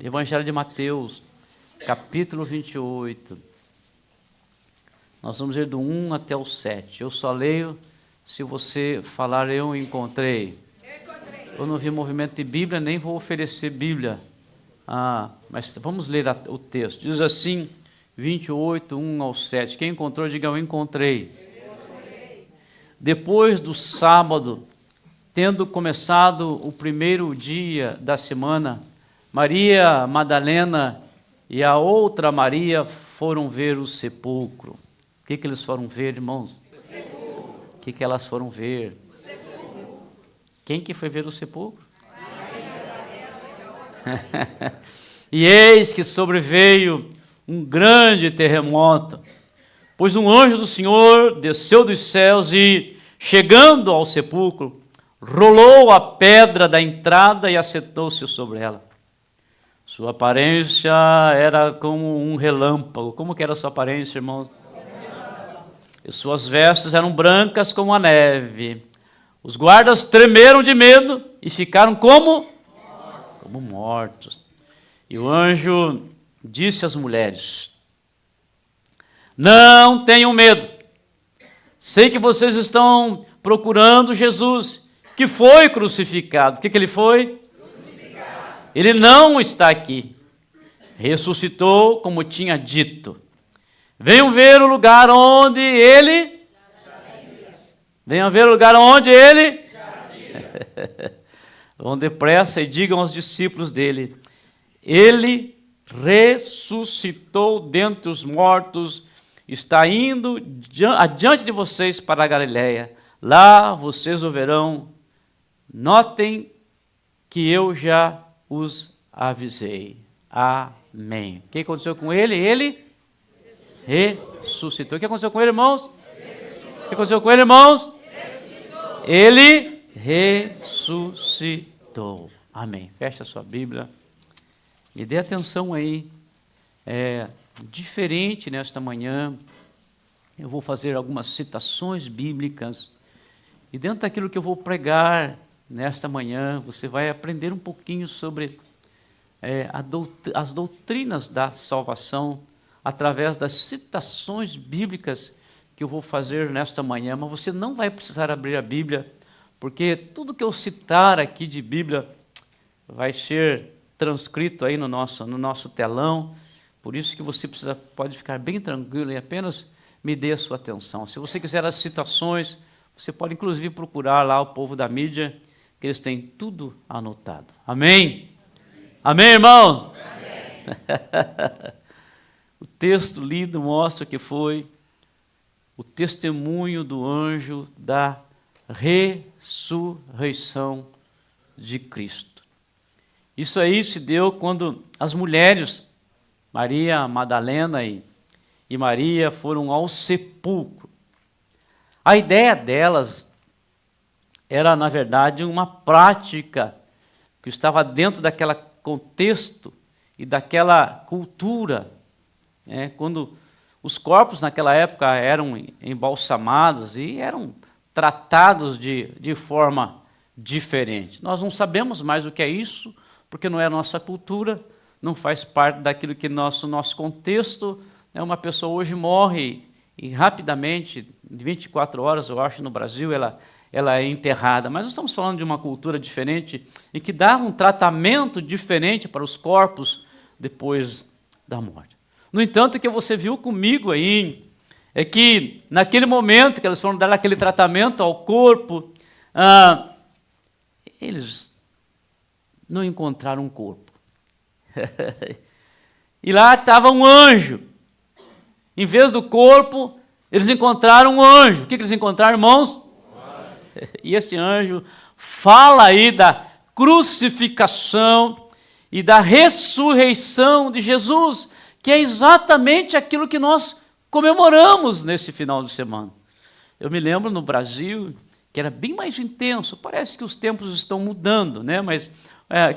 Evangelho de Mateus, capítulo 28. Nós vamos ler do 1 até o 7. Eu só leio se você falar eu encontrei. Eu não vi movimento de Bíblia, nem vou oferecer Bíblia. Mas vamos ler o texto. Diz assim, 28, 1 ao 7. Quem encontrou, diga eu encontrei. Depois do sábado, tendo começado o primeiro dia da semana, Maria Madalena e a outra Maria foram ver o sepulcro. O que eles foram ver, irmãos? O que elas foram ver? Quem que foi ver o sepulcro? E eis que sobreveio um grande terremoto, pois um anjo do Senhor desceu dos céus e, chegando ao sepulcro, rolou a pedra da entrada e assentou-se sobre ela. Sua aparência era como um relâmpago. Como que era a sua aparência, irmãos? E suas vestes eram brancas como a neve. Os guardas tremeram de medo e ficaram como mortos. E o anjo disse às mulheres: não tenham medo. Sei que vocês estão procurando Jesus, que foi crucificado. O que ele foi? Crucificado. Ele não está aqui. Ressuscitou como tinha dito. Venham ver o lugar onde ele jazia. Venham ver o lugar onde ele jazia. Vão depressa e digam aos discípulos dele: ele ressuscitou dentre os mortos, está indo adiante de vocês para a Galileia. Lá vocês o verão. Notem que eu já os avisei. Amém. O que aconteceu com ele? Ele ressuscitou. O que aconteceu com ele, irmãos? O que aconteceu com ele, irmãos? Ele ressuscitou. Amém. Feche a sua Bíblia. E dê atenção aí. Diferente nesta manhã. Eu vou fazer algumas citações bíblicas. E dentro daquilo que eu vou pregar nesta manhã, você vai aprender um pouquinho sobre as doutrinas da salvação através das citações bíblicas que eu vou fazer nesta manhã. Mas você não vai precisar abrir a Bíblia, porque tudo que eu citar aqui de Bíblia vai ser transcrito aí no nosso telão. Por isso que você pode ficar bem tranquilo e apenas me dê a sua atenção. Se você quiser as citações, você pode inclusive procurar lá o povo da mídia, que eles têm tudo anotado. Amém? Amém, irmãos? Amém. O texto lido mostra que foi o testemunho do anjo da ressurreição de Cristo. Isso aí se deu quando as mulheres, Maria Madalena e Maria, foram ao sepulcro. A ideia delas era, na verdade, uma prática que estava dentro daquele contexto e daquela cultura. Quando os corpos naquela época eram embalsamados e eram tratados de forma diferente. Nós não sabemos mais o que é isso, porque não é a nossa cultura, não faz parte daquilo que nosso contexto. Uma pessoa hoje morre e rapidamente, em 24 horas, eu acho, no Brasil, ela é enterrada. Mas nós estamos falando de uma cultura diferente e que dá um tratamento diferente para os corpos depois da morte. No entanto, o que você viu comigo aí é que, naquele momento que eles foram dar aquele tratamento ao corpo, eles não encontraram um corpo. E lá estava um anjo. Em vez do corpo, eles encontraram um anjo. O que eles encontraram, irmãos? E este anjo fala aí da crucificação e da ressurreição de Jesus, que é exatamente aquilo que nós comemoramos nesse final de semana. Eu me lembro no Brasil que era bem mais intenso. Parece que os tempos estão mudando, né? Mas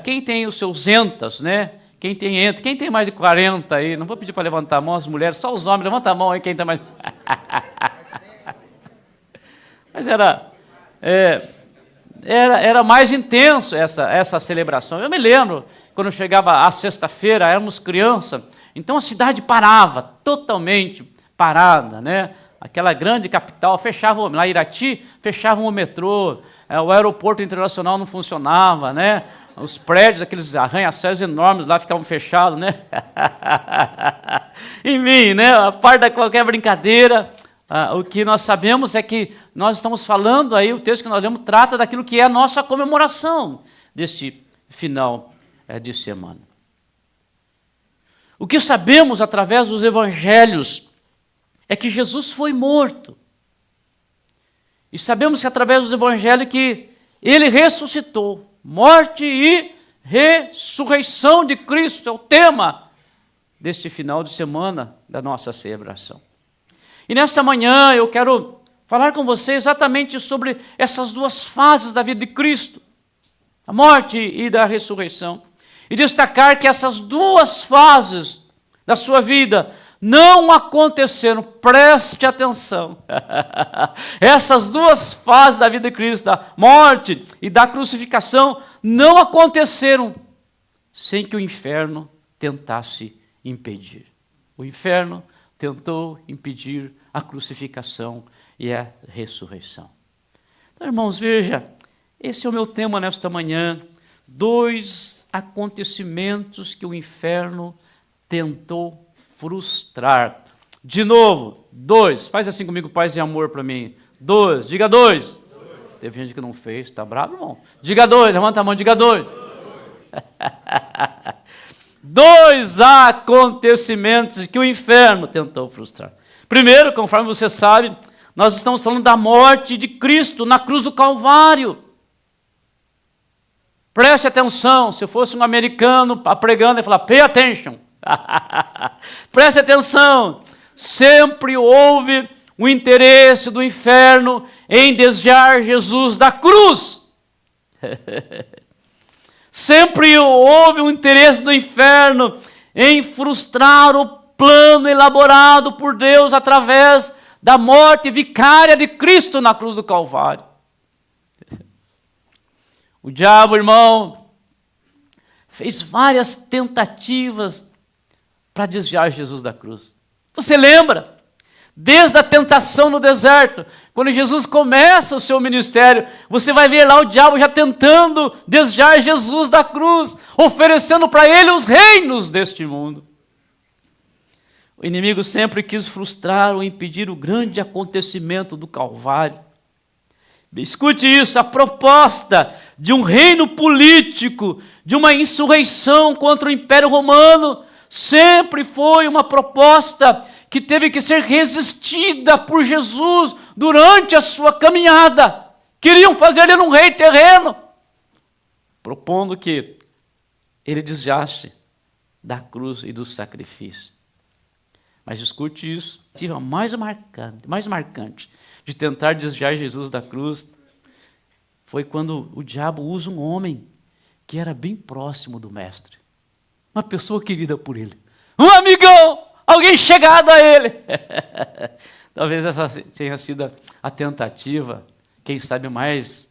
quem tem os seus entas, né? Quem tem mais de 40 aí, não vou pedir para levantar a mão as mulheres, só os homens, levanta a mão aí quem tem mais. Mas era mais intenso essa celebração. Eu me lembro, quando chegava a sexta-feira, éramos criança, então a cidade parava, totalmente parada, né? Aquela grande capital, fechava, lá em Irati, fechavam o metrô, o aeroporto internacional não funcionava, né? Os prédios, aqueles arranha-céus enormes lá ficavam fechados, né? Enfim, né? A parte da qualquer brincadeira, o que nós sabemos é que nós estamos falando aí, o texto que nós lemos trata daquilo que é a nossa comemoração deste final de semana. O que sabemos através dos evangelhos é que Jesus foi morto. E sabemos que através dos evangelhos que ele ressuscitou. Morte e ressurreição de Cristo é o tema deste final de semana da nossa celebração. E nesta manhã eu quero falar com você exatamente sobre essas duas fases da vida de Cristo, a morte e da ressurreição. E destacar que essas duas fases da sua vida não aconteceram, preste atenção. Essas duas fases da vida de Cristo, da morte e da crucificação, não aconteceram sem que o inferno tentasse impedir. O inferno tentou impedir a crucificação e a ressurreição. Então, irmãos, veja, esse é o meu tema nesta manhã. 2 acontecimentos que o inferno tentou frustrar. De novo, 2. Faz assim comigo, paz e amor para mim. 2. Diga 2. Teve gente que não fez, está bravo, irmão? Diga 2, levanta a mão, diga 2. 2 acontecimentos que o inferno tentou frustrar. Primeiro, conforme você sabe, nós estamos falando da morte de Cristo na cruz do Calvário. Preste atenção, se eu fosse um americano pregando, ele ia falar, pay attention. Preste atenção, sempre houve o interesse do inferno em desviar Jesus da cruz. Sempre houve o interesse do inferno em frustrar o plano elaborado por Deus através da morte vicária de Cristo na cruz do Calvário. O diabo, irmão, fez várias tentativas para desviar Jesus da cruz. Você lembra? Desde a tentação no deserto, quando Jesus começa o seu ministério, você vai ver lá o diabo já tentando desviar Jesus da cruz, oferecendo para ele os reinos deste mundo. O inimigo sempre quis frustrar ou impedir o grande acontecimento do Calvário. Escute isso, a proposta de um reino político, de uma insurreição contra o Império Romano, sempre foi uma proposta que teve que ser resistida por Jesus durante a sua caminhada. Queriam fazer ele um rei terreno, propondo que ele desviasse da cruz e do sacrifício. Mas escute isso, a mais marcante de tentar desviar Jesus da cruz foi quando o diabo usa um homem que era bem próximo do mestre, uma pessoa querida por ele, um amigão, alguém chegado a ele. Talvez essa tenha sido a tentativa, quem sabe mais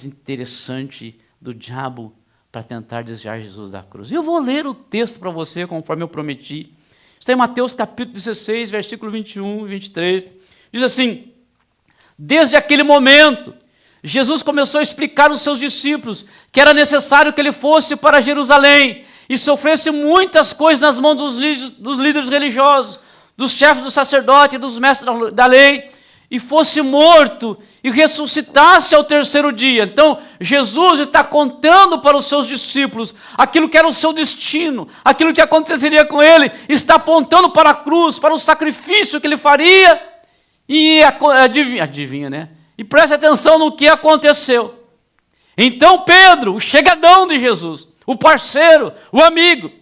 interessante do diabo para tentar desviar Jesus da cruz. Eu vou ler o texto para você, conforme eu prometi. Está em Mateus capítulo 16, versículo 21 e 23. Diz assim, desde aquele momento, Jesus começou a explicar aos seus discípulos que era necessário que ele fosse para Jerusalém e sofresse muitas coisas nas mãos dos líderes religiosos, dos chefes do sacerdote e dos mestres da lei, e fosse morto e ressuscitasse ao terceiro dia. Então, Jesus está contando para os seus discípulos aquilo que era o seu destino, aquilo que aconteceria com ele, está apontando para a cruz, para o sacrifício que ele faria, e adivinha, né? E preste atenção no que aconteceu. Então Pedro, o chegadão de Jesus, o parceiro, o amigo,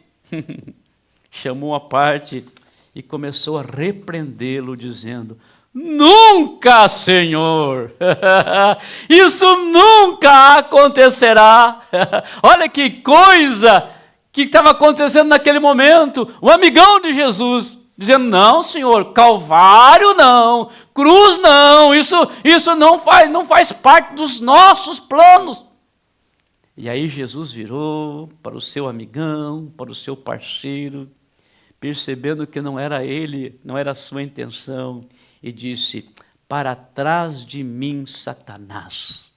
chamou à parte e começou a repreendê-lo, dizendo, nunca, Senhor, isso nunca acontecerá. Olha que coisa que estava acontecendo naquele momento. O amigão de Jesus dizendo, não, Senhor, Calvário não, cruz não, isso não faz parte dos nossos planos. E aí Jesus virou para o seu amigão, para o seu parceiro, percebendo que não era ele, não era a sua intenção, e disse: para trás de mim, Satanás,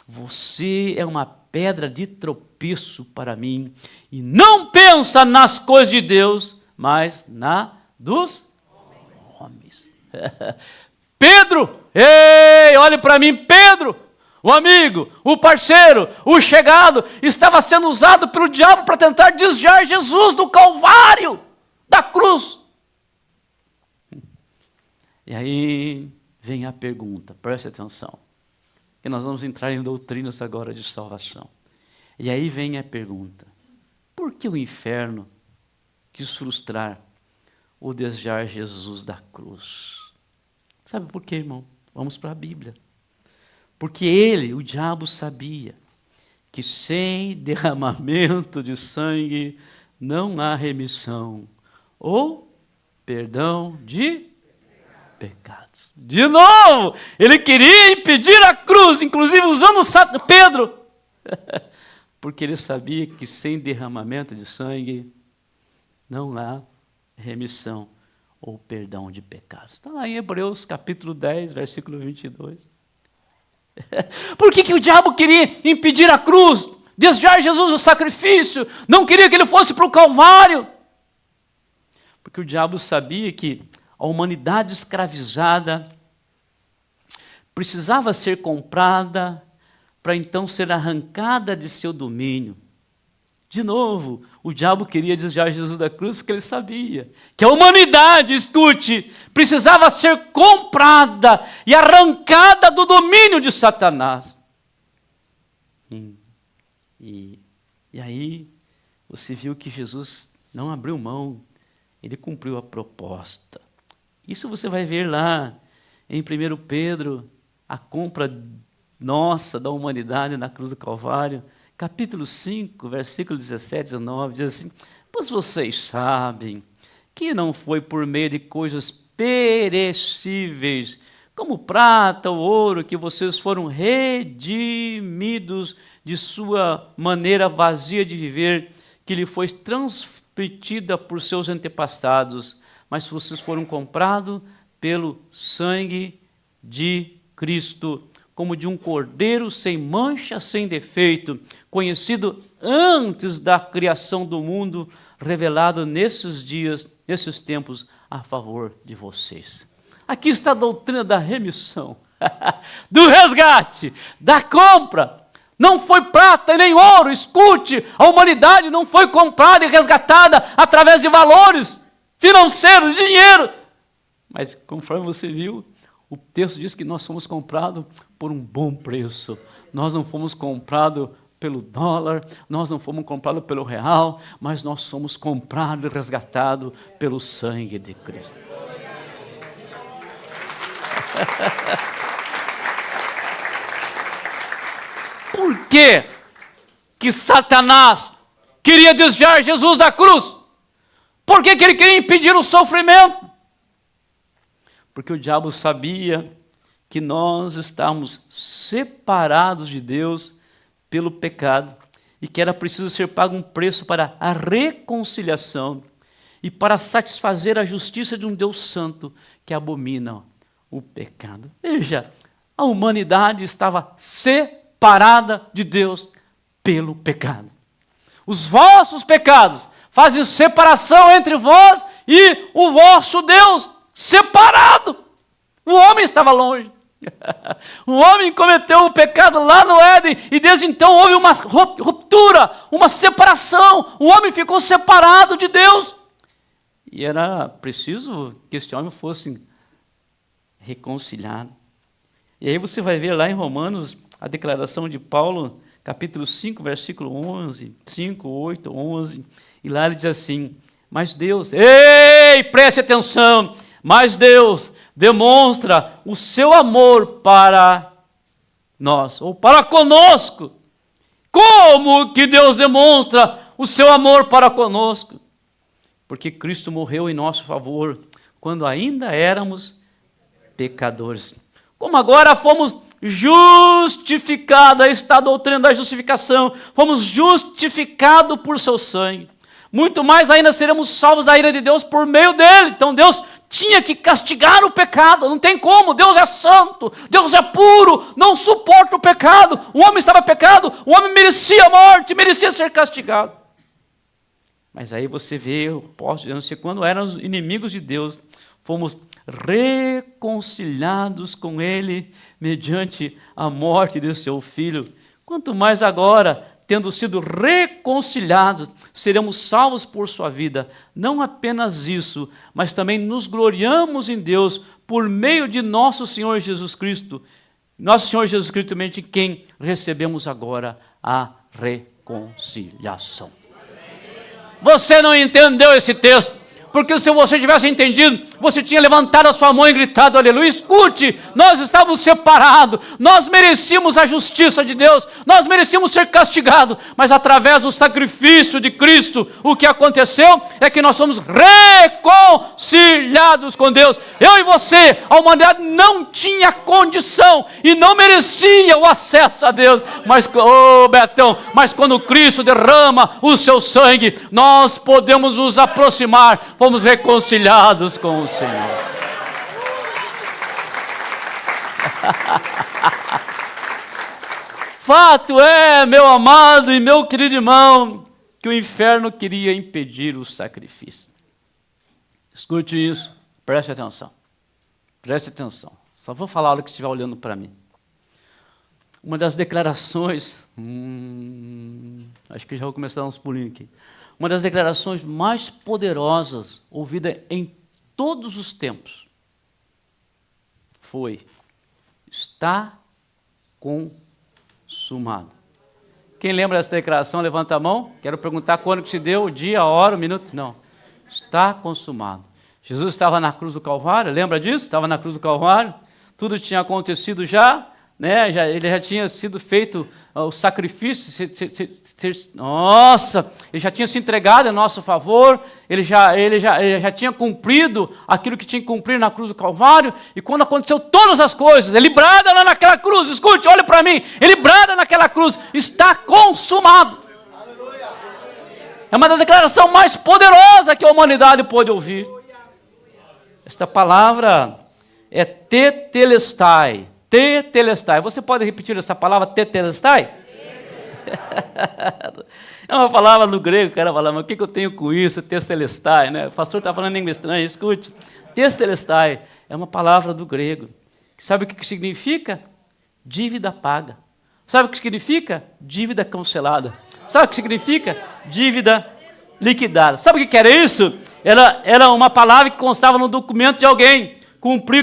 você é uma pedra de tropeço para mim, e não pensa nas coisas de Deus, mas na dos homens. Pedro, ei, olhe para mim, Pedro, o amigo, o parceiro, o chegado, estava sendo usado pelo diabo para tentar desviar Jesus do Calvário, da cruz. E aí vem a pergunta, preste atenção, que nós vamos entrar em doutrinas agora de salvação. E aí vem a pergunta: por que o inferno quis frustrar o desviar Jesus da cruz? Sabe por quê, irmão? Vamos para a Bíblia. Porque ele, o diabo, sabia que sem derramamento de sangue não há remissão ou perdão de pecados. De novo, ele queria impedir a cruz, inclusive usando Pedro, porque ele sabia que sem derramamento de sangue não há remissão ou perdão de pecados. Está lá em Hebreus capítulo 10, versículo 22. Por que o diabo queria impedir a cruz, desviar Jesus do sacrifício, não queria que ele fosse para o Calvário? Porque o diabo sabia que a humanidade escravizada precisava ser comprada para então ser arrancada de seu domínio. De novo, o diabo queria desviar Jesus da cruz porque ele sabia que a humanidade, escute, precisava ser comprada e arrancada do domínio de Satanás. E aí você viu que Jesus não abriu mão, ele cumpriu a proposta. Isso você vai ver lá em 1 Pedro, a compra nossa da humanidade na cruz do Calvário. Capítulo 5, versículo 17 e 19, diz assim: pois vocês sabem que não foi por meio de coisas perecíveis, como prata ou ouro, que vocês foram redimidos de sua maneira vazia de viver, que lhe foi transmitida por seus antepassados, mas vocês foram comprados pelo sangue de Cristo, como de um cordeiro sem mancha, sem defeito, conhecido antes da criação do mundo, revelado nesses dias, nesses tempos, a favor de vocês. Aqui está a doutrina da remissão, do resgate, da compra. Não foi prata e nem ouro, escute, a humanidade não foi comprada e resgatada através de valores financeiros, de dinheiro. Mas conforme você viu, o texto diz que nós somos comprados por um bom preço. Nós não fomos comprados pelo dólar, nós não fomos comprados pelo real, mas nós somos comprados e resgatados pelo sangue de Cristo. Por que Satanás queria desviar Jesus da cruz? Por que ele queria impedir o sofrimento? Porque o diabo sabia que nós estávamos separados de Deus pelo pecado e que era preciso ser pago um preço para a reconciliação e para satisfazer a justiça de um Deus santo que abomina o pecado. Veja, a humanidade estava separada de Deus pelo pecado. Os vossos pecados fazem separação entre vós e o vosso Deus. Separado. O homem estava longe. O homem cometeu o pecado lá no Éden e desde então houve uma ruptura, uma separação. O homem ficou separado de Deus. E era preciso que este homem fosse reconciliado. E aí você vai ver lá em Romanos a declaração de Paulo, capítulo 5, versículo 11, 5, 8, 11. E lá ele diz assim: mas Deus, ei, preste atenção, mas Deus demonstra o seu amor para nós, ou para conosco. Como que Deus demonstra o seu amor para conosco? Porque Cristo morreu em nosso favor, quando ainda éramos pecadores. Como agora fomos justificados. Aí está a doutrina da justificação. Fomos justificados por seu sangue. Muito mais ainda seremos salvos da ira de Deus por meio dele. Então Deus tinha que castigar o pecado. Não tem como. Deus é santo. Deus é puro. Não suporta o pecado. O homem estava pecado. O homem merecia a morte. Merecia ser castigado. Mas aí você vê, eu posso dizer, quando éramos inimigos de Deus, fomos reconciliados com ele mediante a morte de seu filho. Quanto mais agora, tendo sido reconciliados, seremos salvos por sua vida. Não apenas isso, mas também nos gloriamos em Deus por meio de nosso Senhor Jesus Cristo. Nosso Senhor Jesus Cristo, de quem recebemos agora a reconciliação. Você não entendeu esse texto, porque se você tivesse entendido, você tinha levantado a sua mão e gritado, aleluia. Escute, nós estávamos separados, nós merecíamos a justiça de Deus, nós merecíamos ser castigados, mas através do sacrifício de Cristo, o que aconteceu é que nós somos reconciliados com Deus. Eu e você, a humanidade não tinha condição e não merecia o acesso a Deus, mas, Betão, mas quando Cristo derrama o seu sangue, nós podemos nos aproximar, fomos reconciliados com o Senhor. Fato é, meu amado e meu querido irmão, que o inferno queria impedir o sacrifício. Escute isso, preste atenção. Preste atenção. Só vou falar a hora que estiver olhando para mim. Uma das declarações, acho que já vou começar a dar uns pulinhos aqui. Uma das declarações mais poderosas ouvida em todos os tempos foi: está consumado. Quem lembra dessa declaração, levanta a mão. Quero perguntar quando que se deu, o dia, a hora, o minuto. Não. Está consumado. Jesus estava na cruz do Calvário, lembra disso? Estava na cruz do Calvário, tudo tinha acontecido já, né? Ele já tinha sido feito o sacrifício, ele já tinha se entregado em nosso favor, ele já tinha cumprido aquilo que tinha que cumprir na cruz do Calvário, e quando aconteceu todas as coisas, ele brada lá naquela cruz, escute, olhe para mim, ele brada naquela cruz, está consumado. É uma das declarações mais poderosas que a humanidade pôde ouvir. Esta palavra é tetelestai. Tetelestai. Você pode repetir essa palavra tetelestai? É uma palavra no grego, o cara fala, mas o que eu tenho com isso? Tetelestai, né? O pastor está falando em inglês estranho, escute. Tetelestai é uma palavra do grego. Sabe o que significa? Dívida paga. Sabe o que significa? Dívida cancelada. Sabe o que significa? Dívida liquidada. Sabe o que era isso? Era uma palavra que constava no documento de alguém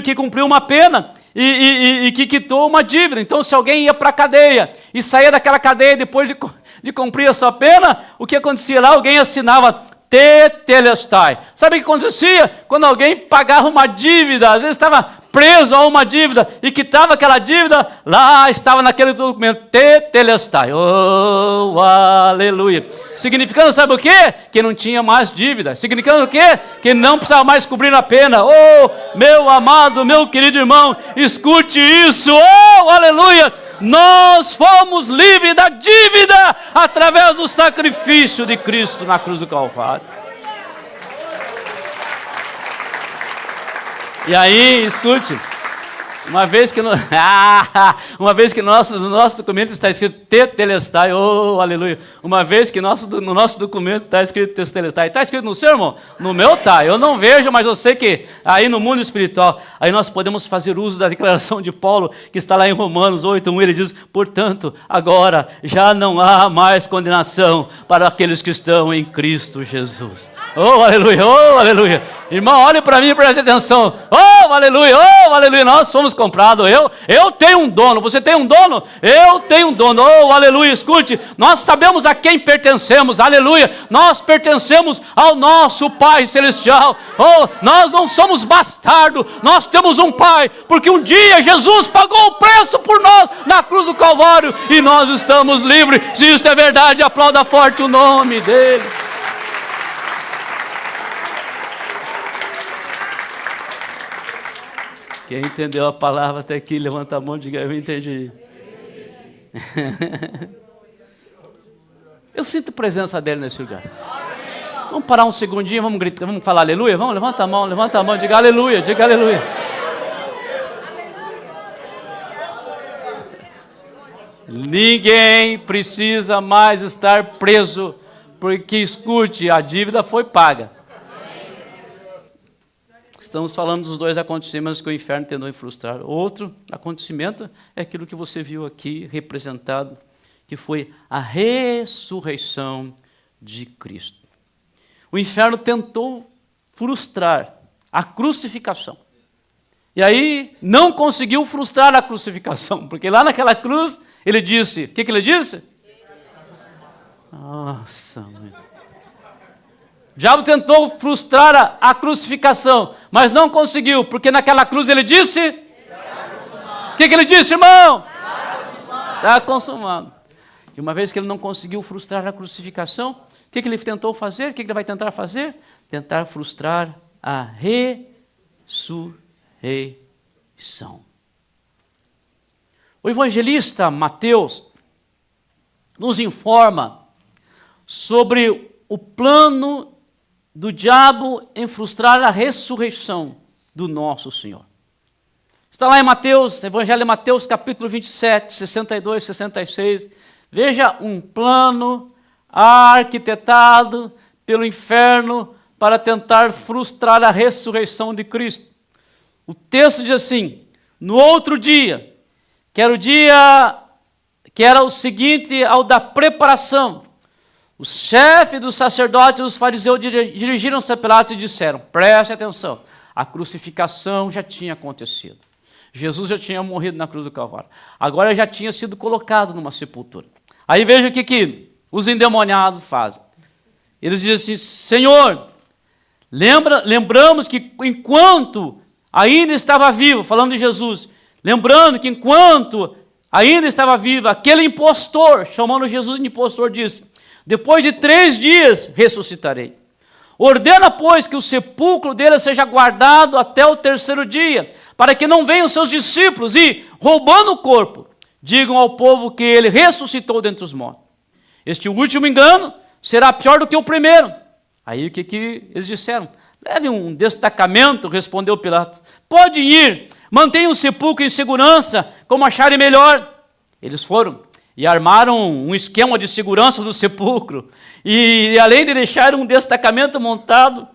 que cumpriu uma pena e que quitou uma dívida. Então, se alguém ia para a cadeia e saía daquela cadeia depois de cumprir a sua pena, o que acontecia lá? Alguém assinava tetelestai. Sabe o que acontecia? Quando alguém pagava uma dívida, às vezes estava preso a uma dívida e quitava aquela dívida, lá estava naquele documento, tetelestai. Oh, aleluia. Significando, sabe o quê? Que não tinha mais dívida. Significando o quê? Que não precisava mais cobrir a pena. Oh, meu amado, meu querido irmão, escute isso. Oh, aleluia. Nós fomos livres da dívida através do sacrifício de Cristo na cruz do Calvário. E aí, escute, uma vez que no nosso documento está escrito tetelestai, oh, aleluia, uma vez que no nosso documento está escrito tetelestai, está escrito no seu, irmão? No meu está, eu não vejo, mas eu sei que aí no mundo espiritual, aí nós podemos fazer uso da declaração de Paulo, que está lá em Romanos 8:1, ele diz, portanto, agora já não há mais condenação para aqueles que estão em Cristo Jesus. Oh, aleluia, oh, aleluia. Irmão, olhe para mim e preste atenção. Oh, aleluia, nós fomos comprados. Eu tenho um dono, você tem um dono? Eu tenho um dono. Oh, aleluia, escute, nós sabemos a quem pertencemos, aleluia. Nós pertencemos ao nosso Pai Celestial. Oh, nós não somos bastardos, nós temos um Pai, porque um dia Jesus pagou o preço por nós na cruz do Calvário e nós estamos livres. Se isso é verdade, aplauda forte o nome dele. Quem entendeu a palavra até aqui, levanta a mão e diga, eu entendi. Eu sinto a presença dele nesse lugar. Vamos parar um segundinho, vamos gritar, vamos falar aleluia? Vamos, levanta a mão, diga aleluia, diga aleluia. Ninguém precisa mais estar preso, porque escute, a dívida foi paga. Estamos falando dos dois acontecimentos que o inferno tentou frustrar. Outro acontecimento é aquilo que você viu aqui representado, que foi a ressurreição de Cristo. O inferno tentou frustrar a crucificação. E aí não conseguiu frustrar a crucificação, porque lá naquela cruz ele disse, o que ele disse? Nossa, mãe. O diabo tentou frustrar a crucificação, mas não conseguiu, porque naquela cruz ele disse... O que ele disse, irmão? Está consumado. E uma vez que ele não conseguiu frustrar a crucificação, o que ele tentou fazer? O que ele vai tentar fazer? Tentar frustrar a ressurreição. O evangelista Mateus nos informa sobre o plano do diabo em frustrar a ressurreição do nosso Senhor. Está lá em Mateus, Evangelho de Mateus, capítulo 27, 62, 66. Veja um plano arquitetado pelo inferno para tentar frustrar a ressurreição de Cristo. O texto diz assim, no outro dia, que era o dia que era o seguinte ao da preparação, o chefe dos sacerdotes e os fariseus dirigiram-se a Pilatos e disseram, preste atenção, a crucificação já tinha acontecido. Jesus já tinha morrido na cruz do Calvário. Agora já tinha sido colocado numa sepultura. Aí veja o que os endemoniados fazem. Eles dizem assim, Senhor, lembramos que enquanto ainda estava vivo, falando de Jesus, lembrando que enquanto ainda estava vivo, aquele impostor, chamando Jesus de impostor, disse, depois de 3 dias ressuscitarei. Ordena, pois, que o sepulcro dele seja guardado até o 3º dia, para que não venham seus discípulos e, roubando o corpo, digam ao povo que ele ressuscitou dentre os mortos. Este último engano será pior do que o primeiro. Aí o que eles disseram? Leve um destacamento, respondeu Pilatos. Podem ir, mantenham o sepulcro em segurança, como acharem melhor. Eles foram e armaram um esquema de segurança do sepulcro. E além de deixar um destacamento montando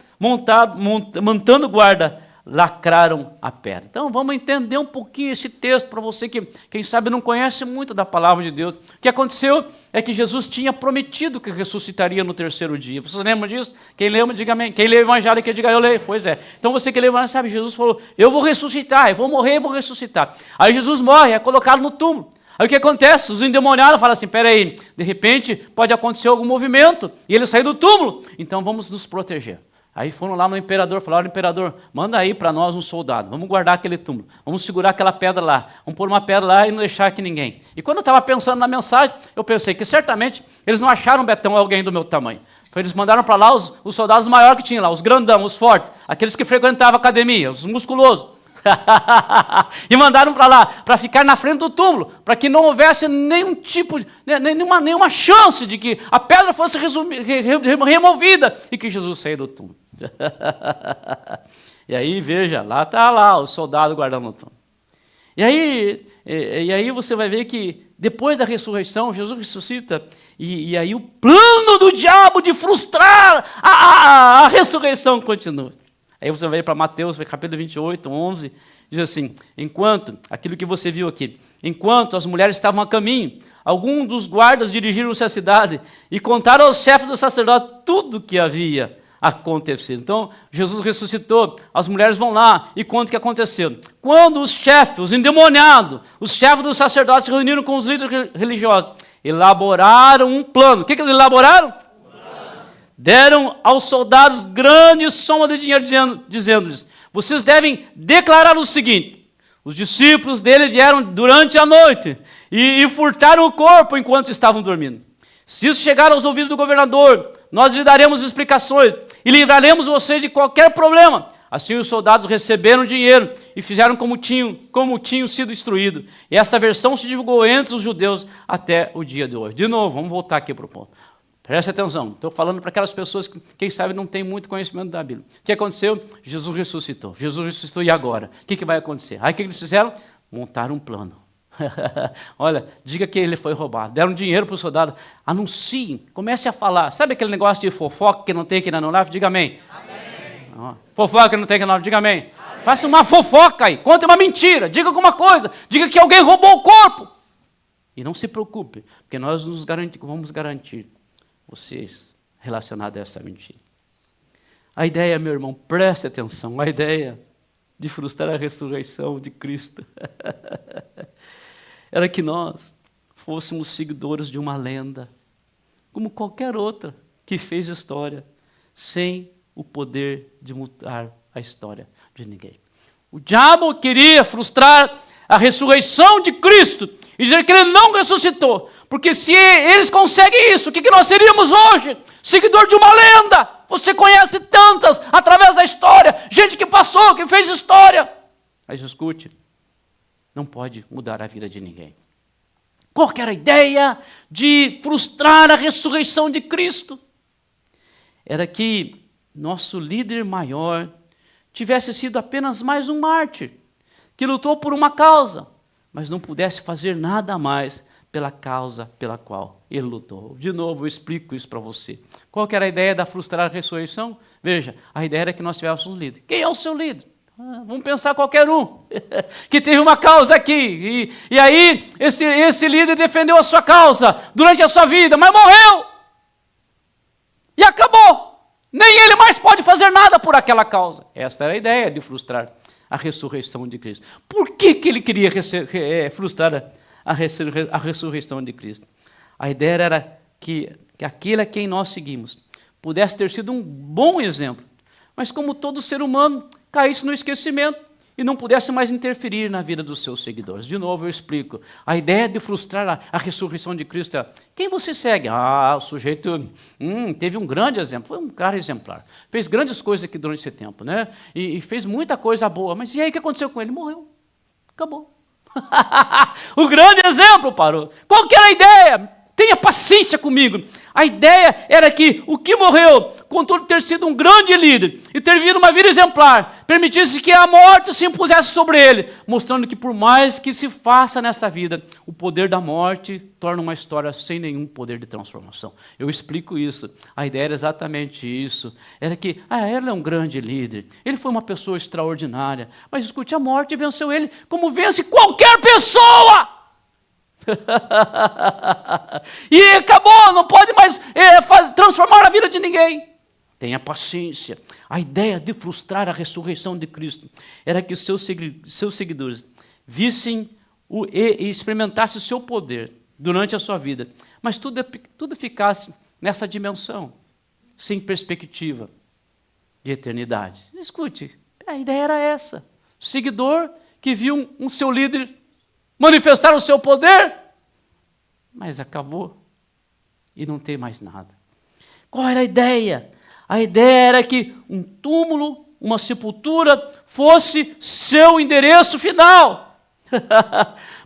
guarda, lacraram a pedra. Então vamos entender um pouquinho esse texto para você que, quem sabe, não conhece muito da palavra de Deus. O que aconteceu é que Jesus tinha prometido que ressuscitaria no 3º dia. Vocês lembram disso? Quem lembra, diga amém. Quem lê o evangelho que diga eu leio. Pois é. Então você que lê o evangelho sabe, Jesus falou, eu vou ressuscitar, eu vou morrer e vou ressuscitar. Aí Jesus morre, é colocado no túmulo. Aí o que acontece? Os endemoniados falam assim, peraí, de repente pode acontecer algum movimento e ele sair do túmulo, então vamos nos proteger. Aí foram lá no imperador, falaram, imperador, manda aí para nós um soldado, vamos guardar aquele túmulo, vamos segurar aquela pedra lá, vamos pôr uma pedra lá e não deixar aqui ninguém. E quando eu estava pensando na mensagem, eu pensei que certamente eles não acharam, Betão, alguém do meu tamanho. Eles mandaram para lá os soldados maiores que tinham lá, os grandão, os fortes, aqueles que frequentavam a academia, os musculosos. E mandaram para lá, para ficar na frente do túmulo, para que não houvesse nenhum tipo, nenhuma chance de que a pedra fosse removida e que Jesus saísse do túmulo. E aí, veja, lá está lá o soldado guardando o túmulo. E aí você vai ver que depois da ressurreição, Jesus ressuscita, e aí o plano do diabo de frustrar a ressurreição continua. Aí você vai para Mateus, capítulo 28, 11, diz assim, aquilo que você viu aqui, enquanto as mulheres estavam a caminho, alguns dos guardas dirigiram-se à cidade e contaram ao chefe do sacerdote tudo o que havia acontecido. Então, Jesus ressuscitou, as mulheres vão lá e contam o que aconteceu. Quando os chefes, os endemoniados, os chefes dos sacerdotes se reuniram com os líderes religiosos, elaboraram um plano. O que eles elaboraram? Deram aos soldados grande soma de dinheiro, dizendo-lhes, vocês devem declarar o seguinte, os discípulos dele vieram durante a noite e furtaram o corpo enquanto estavam dormindo. Se isso chegar aos ouvidos do governador, nós lhe daremos explicações e livraremos vocês de qualquer problema. Assim os soldados receberam dinheiro e fizeram como tinham sido instruídos. E essa versão se divulgou entre os judeus até o dia de hoje. De novo, vamos voltar aqui para o ponto. Preste atenção, estou falando para aquelas pessoas que, quem sabe, não têm muito conhecimento da Bíblia. O que aconteceu? Jesus ressuscitou. Jesus ressuscitou, e agora? O que vai acontecer? Aí o que eles fizeram? Montaram um plano. Olha, diga que ele foi roubado. Deram dinheiro para o soldado. Anunciem, comece a falar. Sabe aquele negócio de fofoca que não tem aqui na Nonaf? Diga amém. Amém. Fofoca que não tem aqui na Nonaf? Diga amém. Amém. Faça uma fofoca aí, conte uma mentira, diga alguma coisa, diga que alguém roubou o corpo. E não se preocupe, porque nós vamos garantir vocês relacionados a essa mentira. A ideia, meu irmão, preste atenção, a ideia de frustrar a ressurreição de Cristo era que nós fôssemos seguidores de uma lenda, como qualquer outra que fez história, sem o poder de mudar a história de ninguém. O diabo queria frustrar a ressurreição de Cristo e dizer que ele não ressuscitou, porque se eles conseguem isso, o que nós seríamos hoje? Seguidor de uma lenda. Você conhece tantas através da história, gente que passou, que fez história. Mas escute, não pode mudar a vida de ninguém. Qual que era a ideia de frustrar a ressurreição de Cristo? Era que nosso líder maior tivesse sido apenas mais um mártir, que lutou por uma causa, mas não pudesse fazer nada mais pela causa pela qual ele lutou. De novo, eu explico isso para você. Qual que era a ideia da frustrar a ressurreição? Veja, a ideia era que nós tivéssemos um líder. Quem é o seu líder? Vamos pensar qualquer um, que teve uma causa aqui, e aí esse líder defendeu a sua causa durante a sua vida, mas morreu, e acabou. Nem ele mais pode fazer nada por aquela causa. Essa era a ideia de frustrar a ressurreição de Cristo. Por que ele queria frustrar a ressurreição de Cristo? A ideia era que aquele a quem nós seguimos pudesse ter sido um bom exemplo, mas como todo ser humano, caísse no esquecimento e não pudesse mais interferir na vida dos seus seguidores. De novo, eu explico. A ideia de frustrar a ressurreição de Cristo é: quem você segue? O sujeito teve um grande exemplo, foi um cara exemplar. Fez grandes coisas aqui durante esse tempo, né? E fez muita coisa boa. Mas e aí o que aconteceu com ele? Morreu. Acabou. O grande exemplo parou. Qual que era a ideia? Tenha paciência comigo. A ideia era que o que morreu, contudo ter sido um grande líder e ter vivido uma vida exemplar, permitisse que a morte se impusesse sobre ele, mostrando que por mais que se faça nessa vida, o poder da morte torna uma história sem nenhum poder de transformação. Eu explico isso. A ideia era exatamente isso. Era que, ele é um grande líder, ele foi uma pessoa extraordinária, mas escute, a morte venceu ele como vence qualquer pessoa. E acabou, não pode mais transformar a vida de ninguém. Tenha paciência. A ideia de frustrar a ressurreição de Cristo era que os seus seguidores vissem e experimentassem o seu poder durante a sua vida, mas tudo ficasse nessa dimensão, sem perspectiva de eternidade. Escute, a ideia era essa. O seguidor que viu um seu líder manifestar o seu poder, mas acabou e não tem mais nada. Qual era a ideia? A ideia era que um túmulo, uma sepultura, fosse seu endereço final.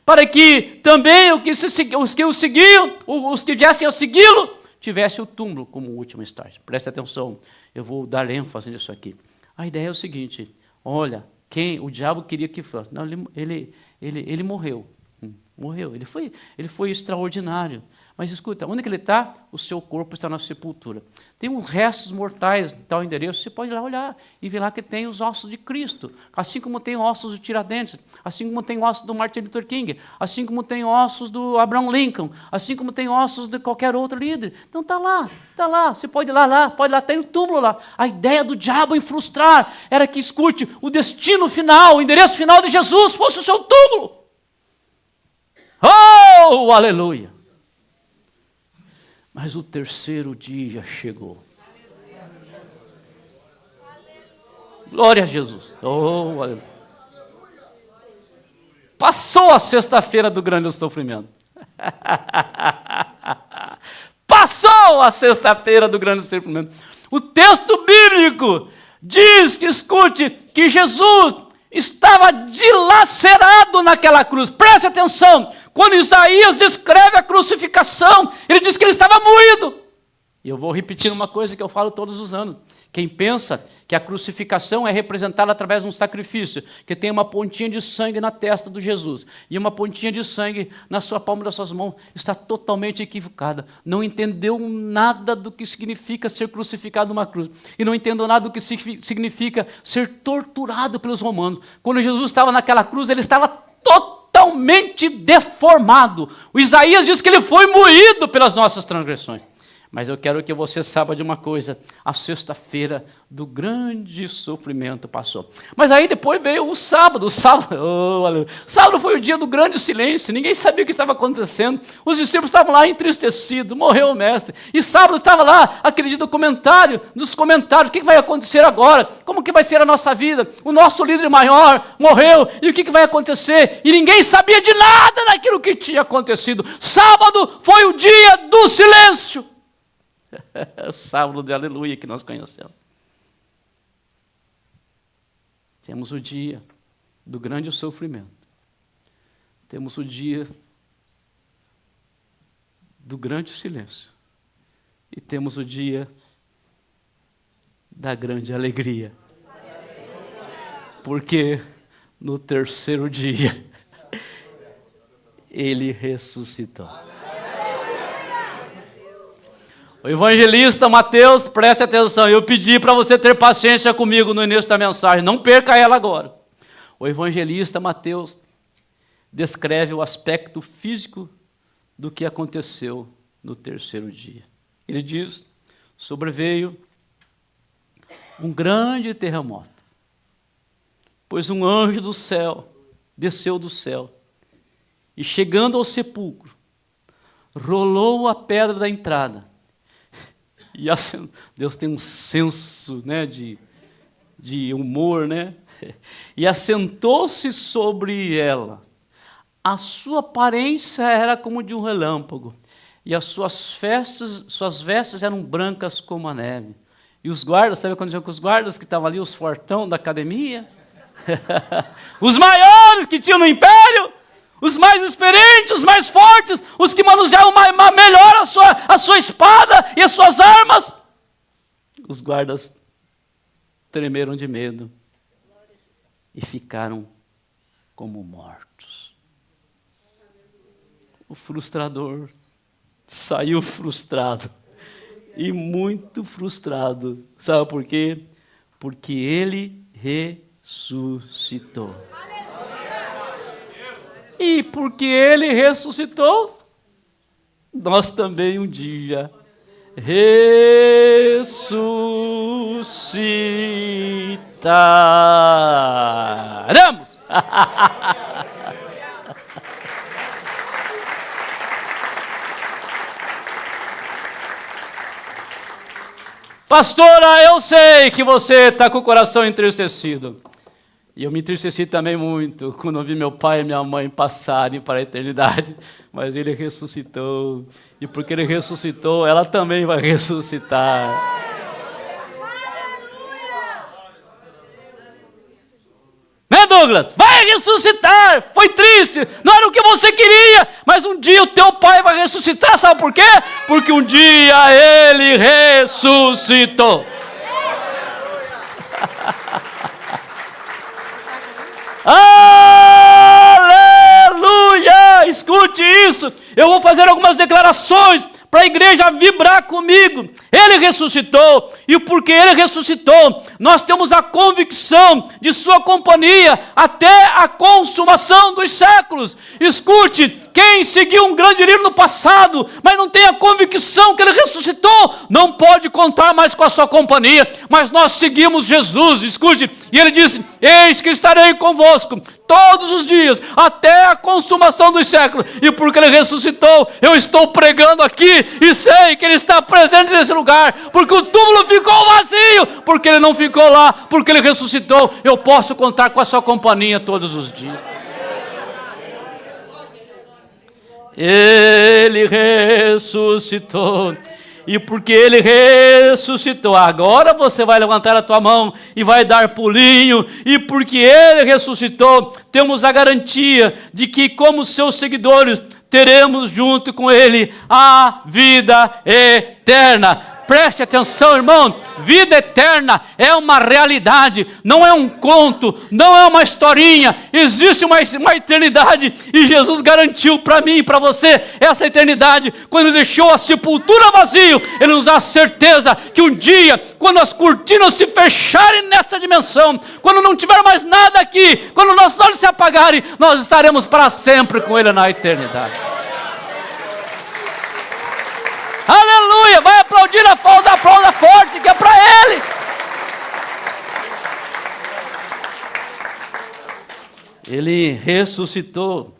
Para que também os que o seguiam, os que viessem a segui-lo, tivessem o túmulo como último estágio. Preste atenção, eu vou dar ênfase nisso aqui. A ideia é o seguinte: olha, o diabo queria que fosse. Não, ele morreu. Morreu. Ele foi extraordinário. Mas escuta, onde que ele está? O seu corpo está na sepultura. Tem uns restos mortais de tal endereço, você pode ir lá olhar e ver lá que tem os ossos de Cristo, assim como tem ossos do Tiradentes, assim como tem ossos do Martin Luther King, assim como tem ossos do Abraham Lincoln, assim como tem ossos de qualquer outro líder. Então está lá, você pode ir lá, tem o túmulo lá. A ideia do diabo em frustrar era que, escute, o destino final, o endereço final de Jesus fosse o seu túmulo. Oh, aleluia! Mas o terceiro dia chegou. Glória a Jesus. Oh, aleluia. Passou a sexta-feira do grande sofrimento. Passou a sexta-feira do grande sofrimento. O texto bíblico diz que, escute, que Jesus estava dilacerado naquela cruz. Preste atenção, quando Isaías descreve a crucificação, ele diz que ele estava moído. E eu vou repetir uma coisa que eu falo todos os anos. Quem pensa que a crucificação é representada através de um sacrifício, que tem uma pontinha de sangue na testa do Jesus e uma pontinha de sangue na sua palma das suas mãos, está totalmente equivocada. Não entendeu nada do que significa ser crucificado numa cruz. E não entendeu nada do que significa ser torturado pelos romanos. Quando Jesus estava naquela cruz, ele estava totalmente deformado. O Isaías diz que ele foi moído pelas nossas transgressões. Mas eu quero que você saiba de uma coisa, a sexta-feira do grande sofrimento passou. Mas aí depois veio o sábado, sábado foi o dia do grande silêncio, ninguém sabia o que estava acontecendo, os discípulos estavam lá entristecidos, morreu o mestre, e sábado estava lá aquele dia do comentário, dos comentários, o que vai acontecer agora, como que vai ser a nossa vida, o nosso líder maior morreu, e o que vai acontecer, e ninguém sabia de nada daquilo que tinha acontecido. Sábado foi o dia do silêncio. O sábado de aleluia que nós conhecemos. Temos o dia do grande sofrimento. Temos o dia do grande silêncio. E temos o dia da grande alegria. Porque no terceiro dia ele ressuscitou. O evangelista Mateus, preste atenção, eu pedi para você ter paciência comigo no início da mensagem, não perca ela agora. O evangelista Mateus descreve o aspecto físico do que aconteceu no terceiro dia. Ele diz, sobreveio um grande terremoto, pois um anjo do céu desceu do céu e, chegando ao sepulcro, rolou a pedra da entrada. E Deus tem um senso, né, de humor, né? E assentou-se sobre ela. A sua aparência era como de um relâmpago, e as suas vestes eram brancas como a neve. E os guardas, sabe o que aconteceu com os guardas que estavam ali, os fortão da academia? Os maiores que tinham no império, os mais experientes, os mais fortes, os que manuseavam melhor a sua espada e as suas armas. Os guardas tremeram de medo e ficaram como mortos. O frustrador saiu frustrado e muito frustrado. Sabe por quê? Porque ele ressuscitou. E porque ele ressuscitou, nós também um dia ressuscitaremos. Pastora, eu sei que você está com o coração entristecido. E eu me entristeci também muito quando eu vi meu pai e minha mãe passarem para a eternidade. Mas ele ressuscitou. E porque ele ressuscitou, ela também vai ressuscitar. Né, Douglas? Vai ressuscitar. Foi triste. Não era o que você queria. Mas um dia o teu pai vai ressuscitar. Sabe por quê? Porque um dia ele ressuscitou. Aleluia! Escute isso. Eu vou fazer algumas declarações para a igreja vibrar comigo. Ele ressuscitou, e porque ele ressuscitou, nós temos a convicção de sua companhia até a consumação dos séculos. Escute, quem seguiu um grande líder no passado, mas não tem a convicção que ele ressuscitou, não pode contar mais com a sua companhia. Mas nós seguimos Jesus, escute, e ele disse, eis que estarei convosco todos os dias, até a consumação dos séculos. E porque ele ressuscitou, eu estou pregando aqui, e sei que ele está presente nesse lugar, porque o túmulo ficou vazio, porque ele não ficou lá, porque ele ressuscitou. Eu posso contar com a sua companhia todos os dias. Ele ressuscitou. E porque Ele ressuscitou, agora você vai levantar a tua mão e vai dar pulinho. E porque Ele ressuscitou, temos a garantia de que, como seus seguidores, teremos junto com Ele a vida eterna. Preste atenção, irmão, vida eterna é uma realidade, não é um conto, não é uma historinha, existe uma eternidade, e Jesus garantiu para mim e para você essa eternidade, quando Ele deixou a sepultura vazia. Ele nos dá a certeza que um dia, quando as cortinas se fecharem nesta dimensão, quando não tiver mais nada aqui, quando nossos olhos se apagarem, nós estaremos para sempre com Ele na eternidade. Aleluia, vai aplaudir a aplauda forte, que é para Ele. Ele ressuscitou.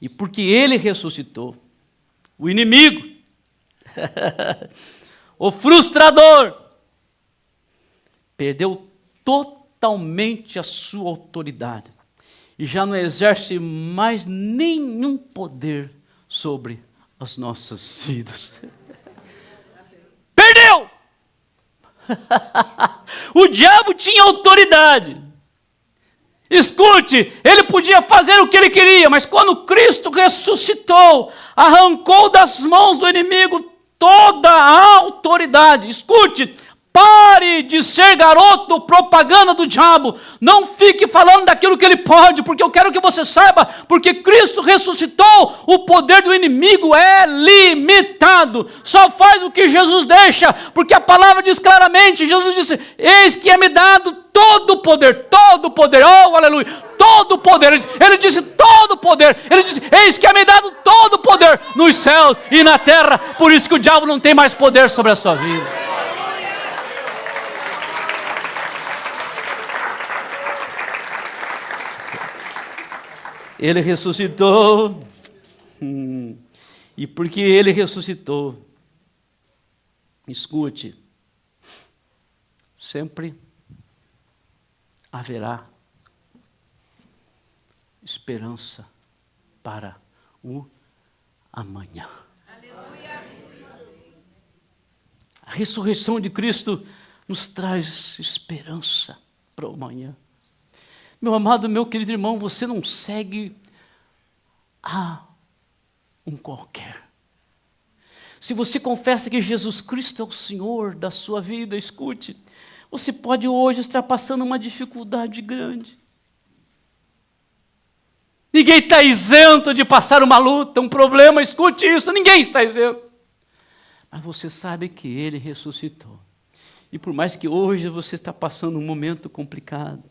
E porque Ele ressuscitou, o inimigo, o frustrador, perdeu totalmente a sua autoridade. E já não exerce mais nenhum poder sobre as nossas vidas. Perdeu! O diabo tinha autoridade. Escute, ele podia fazer o que ele queria, mas quando Cristo ressuscitou, arrancou das mãos do inimigo toda a autoridade. Escute, pare de ser garoto propaganda do diabo. Não fique falando daquilo que ele pode, porque eu quero que você saiba, porque Cristo ressuscitou, o poder do inimigo é limitado. Só faz o que Jesus deixa, porque a palavra diz claramente, Jesus disse, eis que é-me dado todo o poder, oh aleluia, todo o poder. Ele disse todo o poder, ele disse, eis que é-me dado todo o poder nos céus e na terra. Por isso que o diabo não tem mais poder sobre a sua vida. Ele ressuscitou, e porque Ele ressuscitou, escute, sempre haverá esperança para o amanhã. Aleluia. A ressurreição de Cristo nos traz esperança para o amanhã. Meu amado, meu querido irmão, você não segue a um qualquer. Se você confessa que Jesus Cristo é o Senhor da sua vida, escute, você pode hoje estar passando uma dificuldade grande. Ninguém está isento de passar uma luta, um problema, escute isso, ninguém está isento. Mas você sabe que Ele ressuscitou. E por mais que hoje você está passando um momento complicado,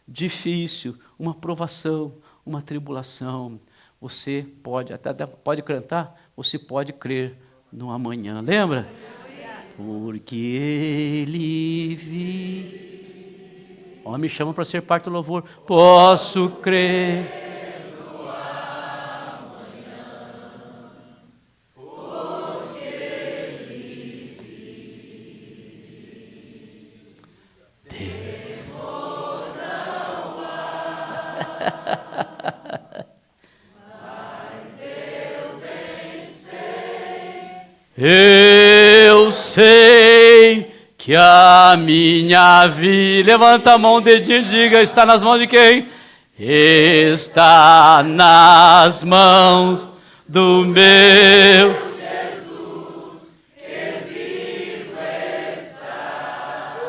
difícil, uma provação, uma tribulação, você pode, até pode cantar, você pode crer no amanhã. Lembra? Porque Ele vive. Ó, me chama para ser parte do louvor. Posso crer no amanhã, porque Ele vive. Eu sei que a minha vida... Levanta a mão, dedinho, e diga, está nas mãos de quem? Está nas mãos do meu Jesus, que vivo está.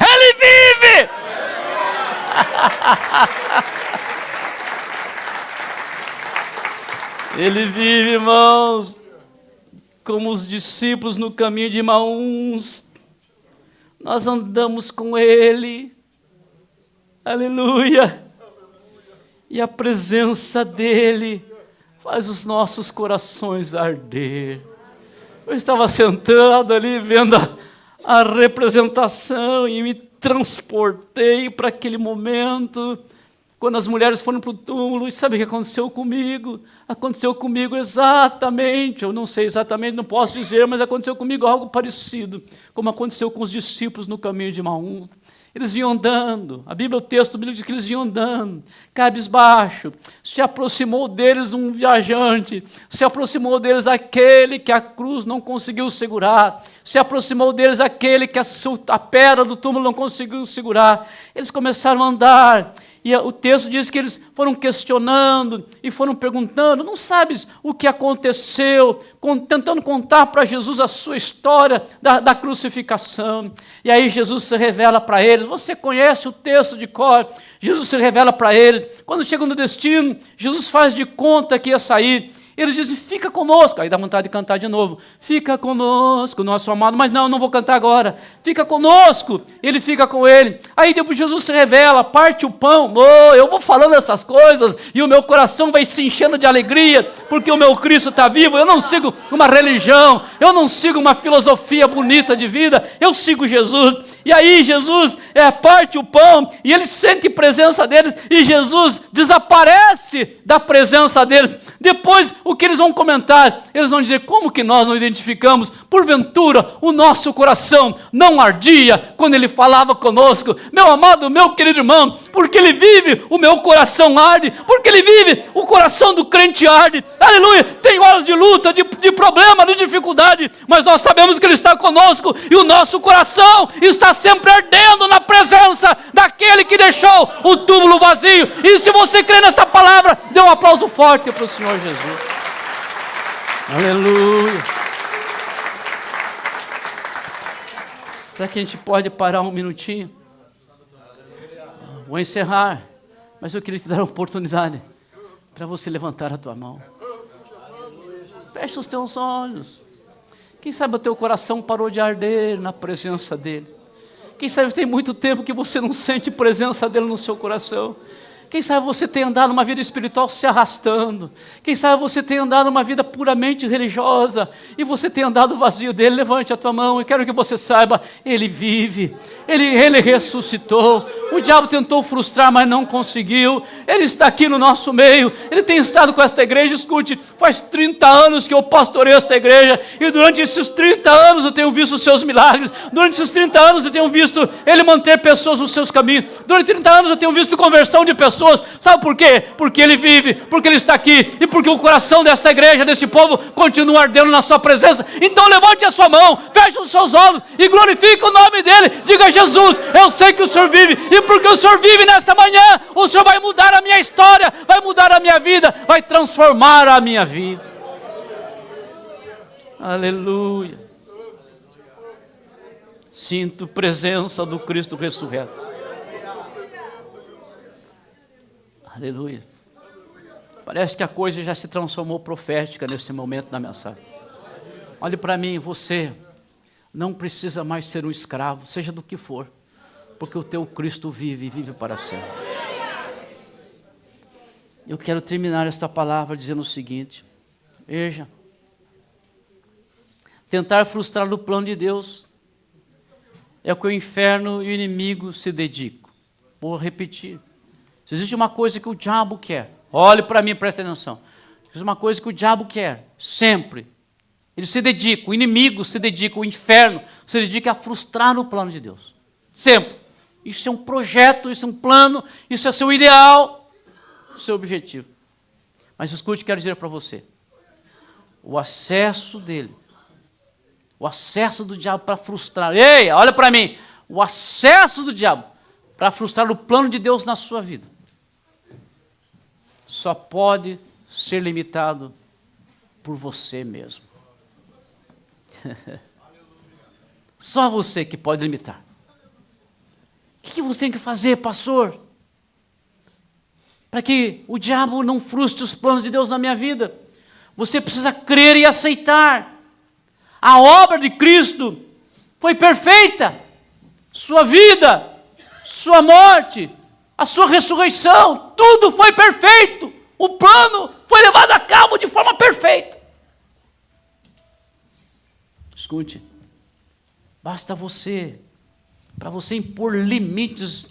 Ele vive! Ele vive, irmãos. Como os discípulos no caminho de Emaús, nós andamos com Ele, aleluia, e a presença dEle faz os nossos corações arder. Eu estava sentado ali vendo a representação e me transportei para aquele momento, quando as mulheres foram para o túmulo, e sabe o que aconteceu comigo? Aconteceu comigo exatamente, eu não sei exatamente, não posso dizer, mas aconteceu comigo algo parecido, como aconteceu com os discípulos no caminho de Emaús. Eles vinham andando, a Bíblia, o texto bíblico diz que eles vinham andando, cabisbaixo. Se aproximou deles um viajante, se aproximou deles aquele que a cruz não conseguiu segurar, se aproximou deles aquele que a pedra do túmulo não conseguiu segurar. Eles começaram a andar, e o texto diz que eles foram questionando e foram perguntando, não sabes o que aconteceu, tentando contar para Jesus a sua história da crucificação. E aí Jesus se revela para eles, você conhece o texto de cor, Jesus se revela para eles. Quando chegam no destino, Jesus faz de conta que ia sair. Eles dizem, fica conosco. Aí dá vontade de cantar de novo. Fica conosco, nosso amado. Mas não vou cantar agora. Fica conosco. Ele fica com ele. Aí depois Jesus se revela, parte o pão. Oh, eu vou falando essas coisas e o meu coração vai se enchendo de alegria, porque o meu Cristo está vivo. Eu não sigo uma religião. Eu não sigo uma filosofia bonita de vida. Eu sigo Jesus. E aí Jesus parte o pão e ele sente a presença deles. E Jesus desaparece da presença deles. Depois, o que eles vão comentar? Eles vão dizer, como que nós não identificamos? Porventura, o nosso coração não ardia quando ele falava conosco? Meu amado, meu querido irmão, porque ele vive, o meu coração arde, porque ele vive, o coração do crente arde. Aleluia! Tem horas de luta, de problema, de dificuldade, mas nós sabemos que ele está conosco e o nosso coração está sempre ardendo na presença daquele que deixou o túmulo vazio. E se você crê nesta palavra, dê um aplauso forte para o Senhor Jesus. Aleluia. Será que a gente pode parar um minutinho? Vou encerrar, mas eu queria te dar a oportunidade para você levantar a tua mão. Fecha os teus olhos. Quem sabe o teu coração parou de arder na presença dele. Quem sabe tem muito tempo que você não sente a presença dele no seu coração. Quem sabe você tem andado uma vida espiritual se arrastando. Quem sabe você tem andado uma vida puramente religiosa e você tem andado vazio dele. Levante a tua mão e quero que você saiba, ele vive, ele ressuscitou. O diabo tentou frustrar, mas não conseguiu. Ele está aqui no nosso meio, ele tem estado com esta igreja. Escute, faz 30 anos que eu pastorei esta igreja e durante esses 30 anos eu tenho visto os seus milagres. Durante esses 30 anos eu tenho visto ele manter pessoas nos seus caminhos. Durante 30 anos eu tenho visto conversão de pessoas. Sabe por quê? Porque ele vive, porque ele está aqui e porque o coração dessa igreja, desse povo, continua ardendo na sua presença. Então levante a sua mão, feche os seus olhos e glorifique o nome dele. Diga, Jesus, eu sei que o Senhor vive e porque o Senhor vive nesta manhã, o Senhor vai mudar a minha história, vai mudar a minha vida, vai transformar a minha vida. Aleluia. Sinto presença do Cristo ressurreto. Aleluia. Parece que a coisa já se transformou profética nesse momento da mensagem. Olhe para mim, você não precisa mais ser um escravo, seja do que for, porque o teu Cristo vive e vive para sempre. Eu quero terminar esta palavra dizendo o seguinte: veja, tentar frustrar o plano de Deus é o que o inferno e o inimigo se dedicam. Vou repetir. Se existe uma coisa que o diabo quer, olhe para mim, preste atenção. Se existe uma coisa que o diabo quer, sempre, ele se dedica, o inimigo se dedica, o inferno se dedica a frustrar o plano de Deus. Sempre. Isso é um projeto, isso é um plano, isso é seu ideal, seu objetivo. Mas escute, quero dizer para você, o acesso dele, o acesso do diabo para frustrar, ei, olha para mim, o acesso do diabo para frustrar o plano de Deus na sua vida, só pode ser limitado por você mesmo. Só você que pode limitar. O que você tem que fazer, pastor, para que o diabo não frustre os planos de Deus na minha vida? Você precisa crer e aceitar. A obra de Cristo foi perfeita. Sua vida, sua morte, a sua ressurreição, tudo foi perfeito. O plano foi levado a cabo de forma perfeita. Escute, basta você, para você impor limites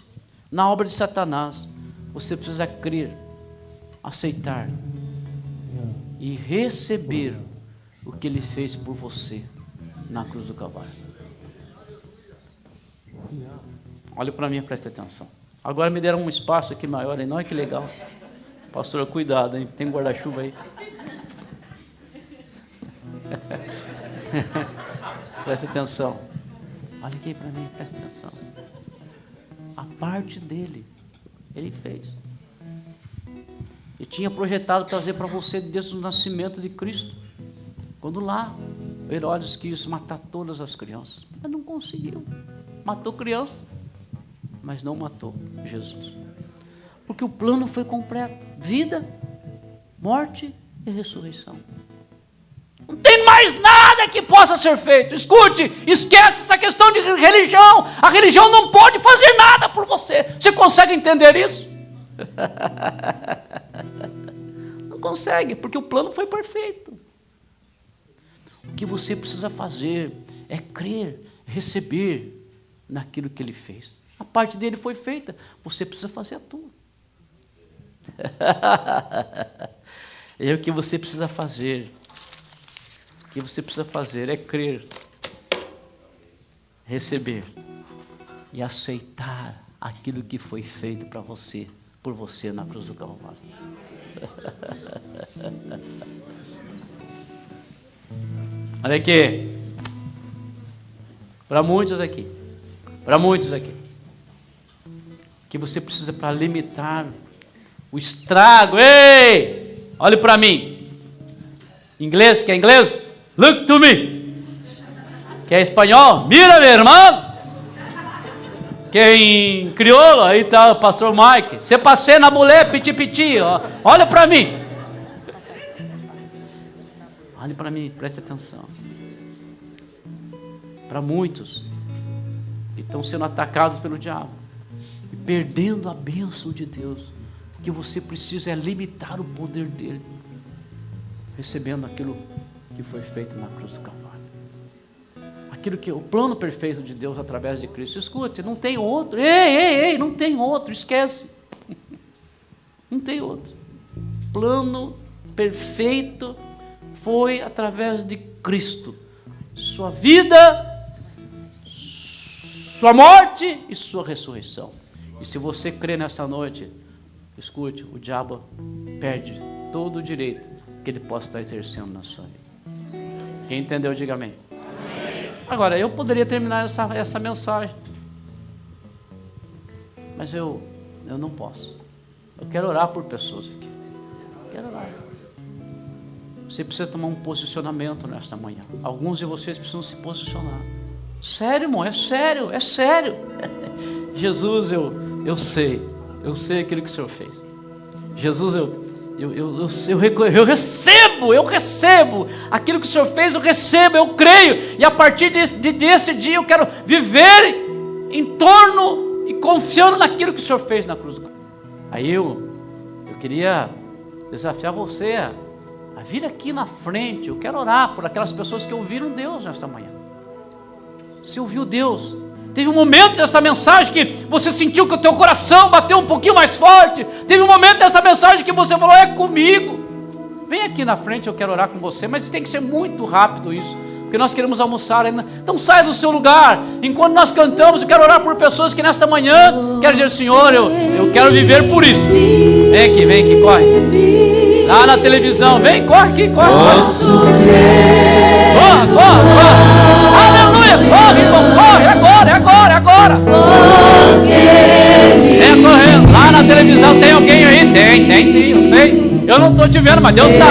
na obra de Satanás, você precisa crer, aceitar e receber o que ele fez por você na cruz do Calvário. Olha para mim, presta atenção. Agora me deram um espaço aqui maior, hein? Olha que legal. Pastora, cuidado, hein? Tem guarda-chuva aí. Presta atenção. Olha aqui para mim, presta atenção. A parte dele, ele fez. E tinha projetado trazer para você desde o nascimento de Cristo. Quando lá, Herodes quis matar todas as crianças, mas não conseguiu. Matou criança, mas não matou Jesus. Porque o plano foi completo: vida, morte e ressurreição. Não tem mais nada que possa ser feito. Escute, esquece essa questão de religião. A religião não pode fazer nada por você. Você consegue entender isso? Não consegue, porque o plano foi perfeito. O que você precisa fazer é crer, receber naquilo que ele fez. A parte dele foi feita, você precisa fazer a tua. É o que você precisa fazer. O que você precisa fazer é crer, receber e aceitar aquilo que foi feito para você, por você na cruz do Calvário. Olha aqui, para muitos aqui, o que você precisa para limitar o estrago? Ei, olhe para mim. Inglês, quer inglês? Look to me. Quer espanhol? Mira, meu irmão. Quer em crioulo? Aí está o pastor Mike. Se passei na mulher, piti piti, ó. Olha para mim. Olhe para mim, preste atenção. Para muitos que estão sendo atacados pelo diabo e perdendo a bênção de Deus, o que você precisa é limitar o poder dele, recebendo aquilo que foi feito na cruz do Calvário. Aquilo que o plano perfeito de Deus através de Cristo. Escute, não tem outro. Ei, não tem outro, esquece. Não tem outro. Plano perfeito foi através de Cristo. Sua vida, sua morte e sua ressurreição. E se você crê nessa noite, escute, o diabo perde todo o direito que ele possa estar exercendo na sua vida. Quem entendeu, diga amém. Agora, eu poderia terminar essa mensagem, mas eu não posso. Eu quero orar por pessoas aqui. Quero orar. Você precisa tomar um posicionamento nesta manhã. Alguns de vocês precisam se posicionar. Sério, irmão, é sério, é sério. Jesus, eu sei aquilo que o Senhor fez. Jesus, eu recebo aquilo que o Senhor fez, eu recebo, eu creio, e a partir desse dia eu quero viver em torno e confiando naquilo que o Senhor fez na cruz do Calvário. Aí eu queria desafiar você a vir aqui na frente. Eu quero orar por aquelas pessoas que ouviram Deus nesta manhã. Você ouviu Deus? Teve um momento dessa mensagem que você sentiu que o teu coração bateu um pouquinho mais forte. Teve um momento dessa mensagem que você falou: é comigo. Vem aqui na frente, eu quero orar com você. Mas tem que ser muito rápido isso, porque nós queremos almoçar ainda. Então saia do seu lugar. Enquanto nós cantamos, eu quero orar por pessoas que nesta manhã querem dizer: Senhor, eu quero viver por isso. Vem aqui, corre. Lá na televisão, vem, corre aqui, corre. Posso crer. Corre. Aleluia, corre, irmão, corre, agora. Vem correndo. Lá na televisão tem alguém aí? Tem sim, eu sei. Eu não estou te vendo, mas Deus está.